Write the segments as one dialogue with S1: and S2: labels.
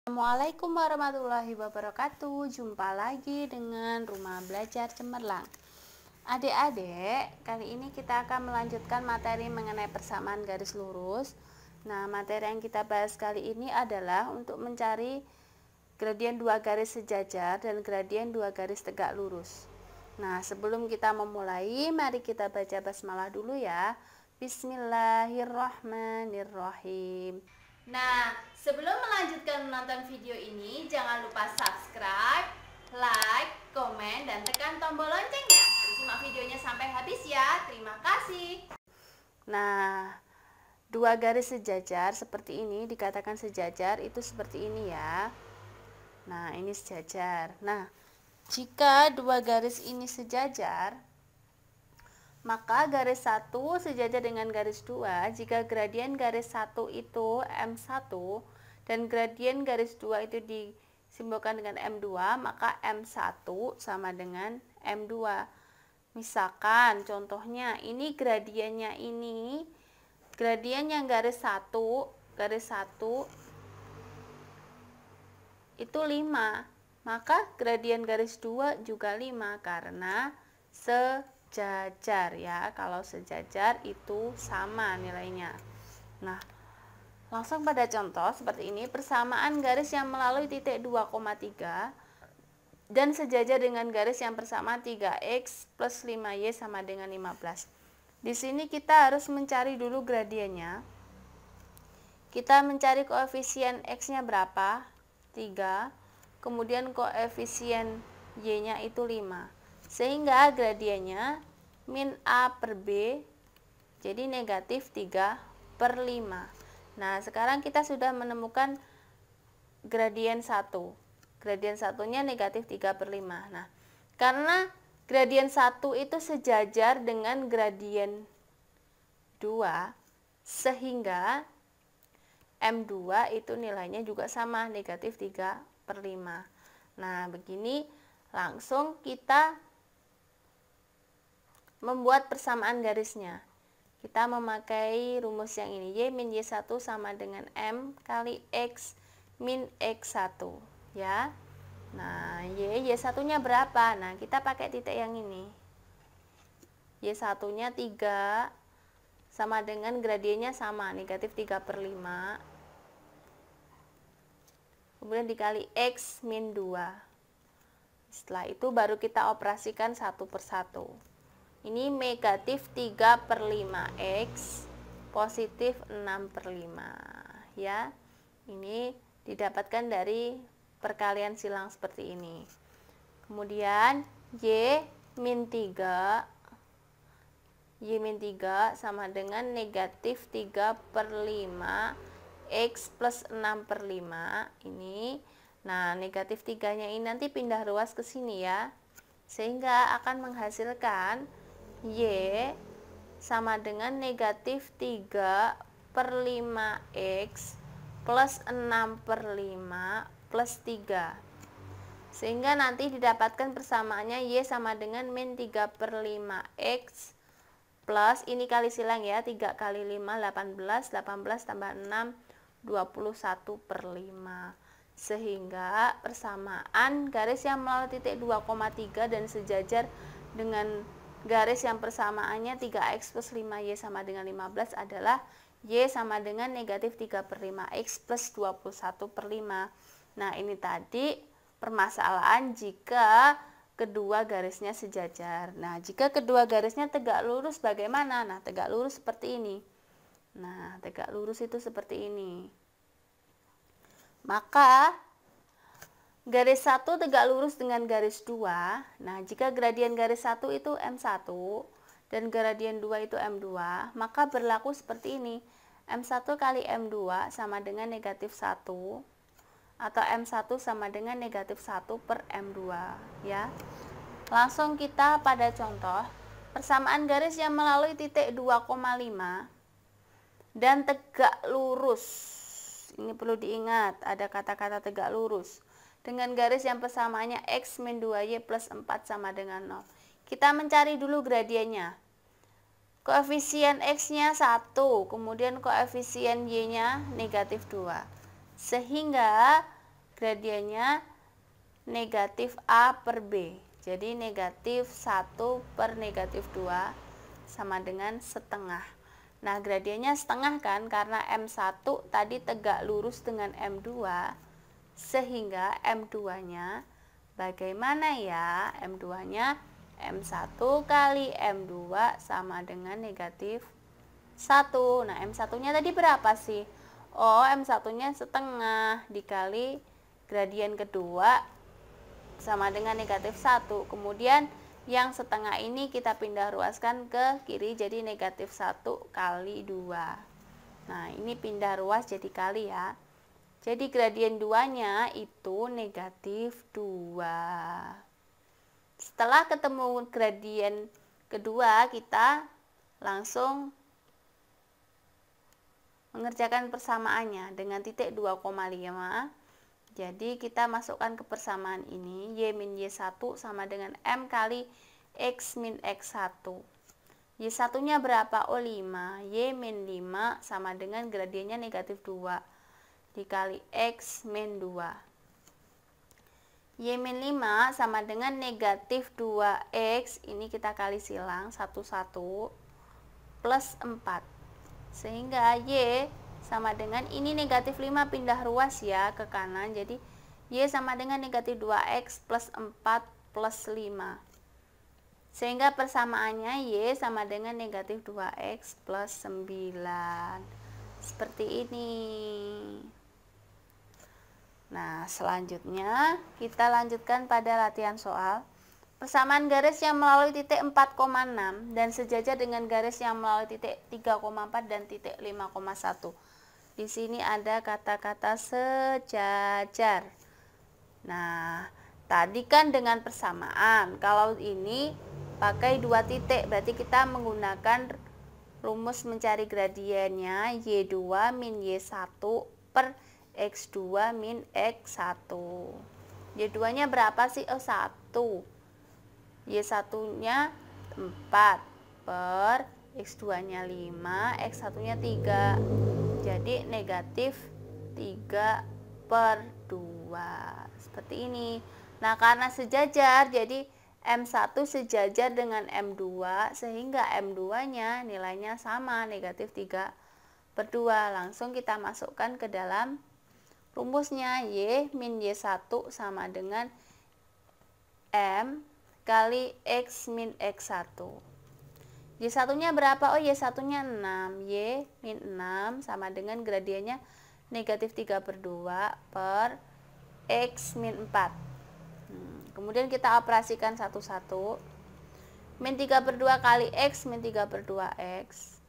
S1: Assalamualaikum warahmatullahi wabarakatuh. Jumpa lagi dengan Rumah Belajar Cemerlang. Adik-adik, kali ini kita akan melanjutkan materi mengenai persamaan garis lurus. Nah, materi yang kita bahas kali ini adalah untuk mencari gradien dua garis sejajar dan gradien dua garis tegak lurus. Nah, sebelum kita memulai, mari kita baca basmalah dulu ya. Bismillahirrahmanirrahim. Nah, sebelum melanjutkan menonton video ini, jangan lupa subscribe, like, komen, dan tekan tombol loncengnya. Simak videonya sampai habis ya. Terima kasih. Nah, dua garis sejajar seperti ini, dikatakan sejajar itu seperti ini ya. Nah, ini sejajar. Nah, jika dua garis ini sejajar, maka garis 1 sejajar dengan garis 2 jika gradien garis 1 itu M1 dan gradien garis 2 itu disimbolkan dengan M2, maka M1 sama dengan M2. Misalkan contohnya ini gradiennya ini, gradien yang garis 1 itu 5, maka gradien garis 2 juga 5 karena sejajar ya. Kalau sejajar itu sama nilainya. Nah, langsung pada contoh seperti ini. Persamaan garis yang melalui titik 2,3 dan sejajar dengan garis yang bersama 3x plus 5y sama dengan 15. Di sini kita harus mencari dulu gradiennya. Kita mencari koefisien x-nya berapa? 3. Kemudian koefisien y-nya itu 5. Sehingga gradiennya min A per B jadi negatif 3/5. Nah, sekarang kita sudah menemukan gradien 1. Gradien satunya negatif 3/5. Nah, karena gradien 1 itu sejajar dengan gradien 2, sehingga M2 itu nilainya juga sama, negatif 3/5. Nah, begini langsung kita membuat persamaan garisnya. Kita memakai rumus yang ini, y min y1 sama dengan m kali x min x1 ya. Nah, y1 nya berapa? Nah, kita pakai titik yang ini. Y1 nya 3 sama dengan gradiennya sama, negatif 3/5. Kemudian dikali x min 2. Setelah itu baru kita operasikan satu persatu. Ini negatif 3/5x, positif 6/5 ya. Ini didapatkan dari perkalian silang seperti ini. Kemudian y min 3 sama dengan negatif 3/5 x plus 6/5 ini. Nah, negatif 3 nya ini nanti pindah ruas ke sini ya, sehingga akan menghasilkan y sama dengan negatif 3/5x plus 6/5 plus 3. Sehingga nanti didapatkan persamaannya y sama dengan min 3/5x plus, ini kali silang ya, 3 kali 5, 18, 18 tambah 6, 21/5. Sehingga persamaan garis yang melalui titik 2,3 dan sejajar dengan garis yang persamaannya 3x plus 5y sama dengan 15 adalah y sama dengan negatif 3/5x plus 21/5. Nah, ini tadi permasalahan jika kedua garisnya sejajar. Nah, jika kedua garisnya tegak lurus bagaimana? Nah, tegak lurus seperti ini. Nah, tegak lurus itu seperti ini. Maka garis 1 tegak lurus dengan garis 2. Nah, jika gradien garis 1 itu M1 dan gradien 2 itu M2, maka berlaku seperti ini. M1 kali M2 sama dengan negatif 1 atau M1 sama dengan negatif 1 per M2 ya. Langsung kita pada contoh. Persamaan garis yang melalui titik 2,5 dan tegak lurus. Ini perlu diingat, ada kata-kata tegak lurus. Dengan garis yang persamaannya x min 2y plus 4 sama dengan 0. Kita mencari dulu gradiennya. Koefisien x-nya 1, kemudian koefisien y-nya negatif 2. Sehingga gradiennya negatif A per B. Jadi negatif 1 per negatif 2 sama dengan setengah. Nah, gradiennya setengah kan, karena M1 tadi tegak lurus dengan M2, sehingga M2-nya bagaimana ya? M2-nya M1 kali M2 sama dengan negatif 1. Nah, M1-nya tadi berapa sih? Oh, M1-nya setengah dikali gradien kedua sama dengan negatif 1. Kemudian yang setengah ini kita pindah ruaskan ke kiri jadi negatif 1 kali 2. Nah, ini pindah ruas jadi kali ya. Jadi gradien 2-nya itu negatif 2. Setelah ketemu gradien kedua, kita langsung mengerjakan persamaannya dengan titik 2,5. Jadi kita masukkan ke persamaan ini, Y min Y1 sama dengan M kali X min X1. Y1 nya berapa? Oh 5. Y min 5 sama dengan gradiennya negatif 2 dikali X min 2. Y min 5 sama dengan negatif 2X, ini kita kali silang 1, 1 plus 4. Sehingga Y sama dengan ini negatif 5 pindah ruas ya ke kanan. Jadi Y sama dengan negatif 2X plus 4 plus 5. Sehingga persamaannya Y sama dengan negatif 2X plus 9. Seperti ini. Nah, selanjutnya kita lanjutkan pada latihan soal. Persamaan garis yang melalui titik 4,6 dan sejajar dengan garis yang melalui titik 3,4 dan titik 5,1. Di sini ada kata-kata sejajar. Nah, tadi kan dengan persamaan. Kalau ini pakai 2 titik, berarti kita menggunakan rumus mencari gradiennya Y2 min Y1 per X2 min X1. Y2-nya berapa sih? Oh, 1. Y1-nya 4 per X2-nya 5, X1-nya 3. Jadi negatif 3 per 2. Seperti ini. Nah, karena sejajar, jadi M1 sejajar dengan M2, sehingga M2-nya nilainya sama, negatif 3 per 2. Langsung kita masukkan ke dalam rumusnya. Y min Y1 sama dengan M kali X min X1. Y1-nya berapa? Oh, Y1-nya 6. Y min 6 sama dengan gradiennya negatif 3 per 2 per X min 4. Kemudian kita operasikan satu-satu. Min 3 per 2 kali X min 3 per 2X.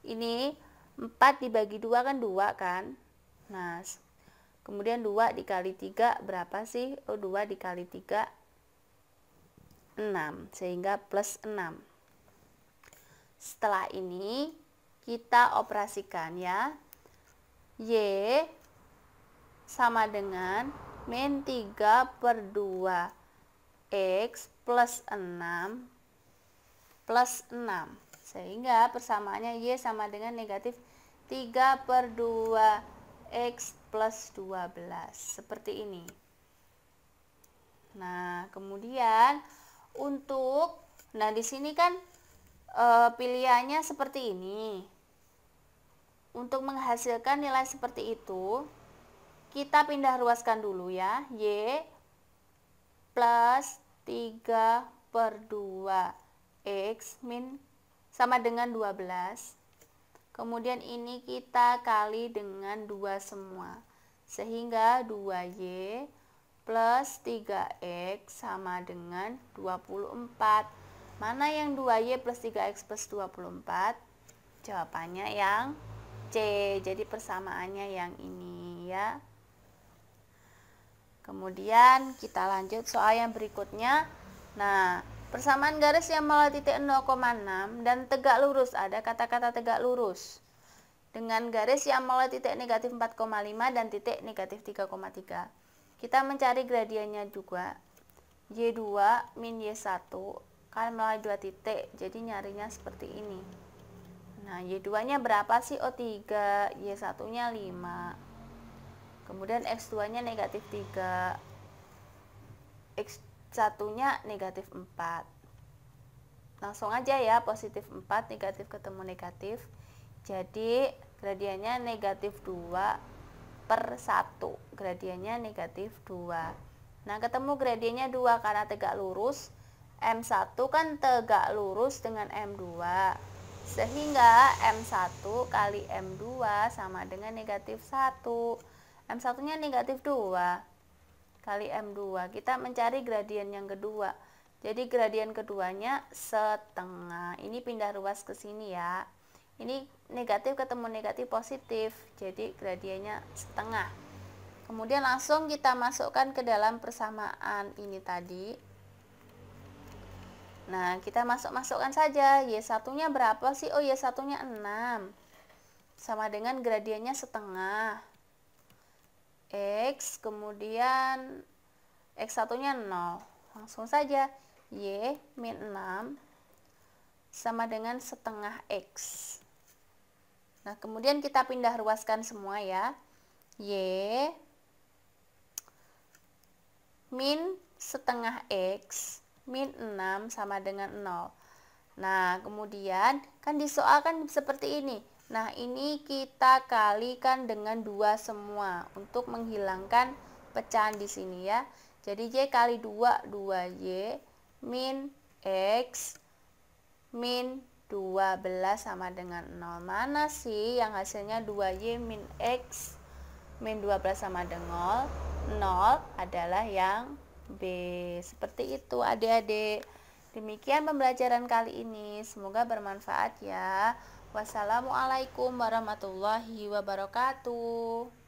S1: Ini 4 dibagi 2 kan 2 kan? Nah, kemudian 2 dikali 3 berapa sih? Oh, 2 dikali 3 6, sehingga plus 6. Setelah ini kita operasikan ya. Y sama dengan min 3 per 2 X plus 6 plus 6. Sehingga persamaannya Y sama dengan negatif 3 per 2 X plus 12. Seperti ini. Nah, kemudian di sini kan pilihannya seperti ini. Untuk menghasilkan nilai seperti itu, kita pindah ruaskan dulu ya. Y plus 3 per 2 X min sama dengan 12. Kemudian ini kita kali dengan 2 semua. Sehingga 2Y plus 3X sama dengan 24. Mana yang 2Y plus 3X plus 24? Jawabannya yang C. Jadi persamaannya yang ini ya. Kemudian kita lanjut soal yang berikutnya. Nah, persamaan garis yang melalui titik 0,6 dan tegak lurus. Ada kata-kata tegak lurus. Dengan garis yang melalui titik negatif 4,5 dan titik negatif 3,3. Kita mencari gradiennya juga. Y2 min Y1 kan melalui 2 titik, jadi nyarinya seperti ini. Nah, Y2 nya berapa sih? Oh, 3. Y1 nya 5. Kemudian X2 nya negatif 3, X1 nya negatif 4. Langsung aja ya, positif 4, negatif ketemu negatif. Jadi gradiennya negatif 2 per 1. Gradiennya negatif 2. Nah, ketemu gradiennya 2 karena tegak lurus. M1 kan tegak lurus dengan M2. Sehingga M1 kali M2 sama dengan negatif 1. M1 nya negatif 2 kali M2. Kita mencari gradien yang kedua. Jadi gradien keduanya setengah. Ini pindah ruas ke sini ya. Ini negatif ketemu negatif positif. Jadi gradiennya setengah. Kemudian langsung kita masukkan ke dalam persamaan ini tadi. Nah, kita masukkan saja. Y1-nya berapa sih? Oh, Y1-nya 6. Sama dengan gradiennya setengah. X, kemudian X1-nya 0. Langsung saja. Y min 6 sama dengan setengah X. Nah, kemudian kita pindah ruaskan semua ya. Y min setengah X min 6 sama dengan 0. Nah, kemudian kan di soal kan seperti ini. Nah, ini kita kalikan dengan 2 semua untuk menghilangkan pecahan di sini ya. Jadi Y kali 2, 2Y min X min 12 sama dengan 0. Mana sih yang hasilnya 2Y min X min 12 sama dengan 0 adalah yang B. Seperti itu adik-adik. Demikian pembelajaran kali ini. Semoga bermanfaat ya. Wassalamualaikum warahmatullahi wabarakatuh.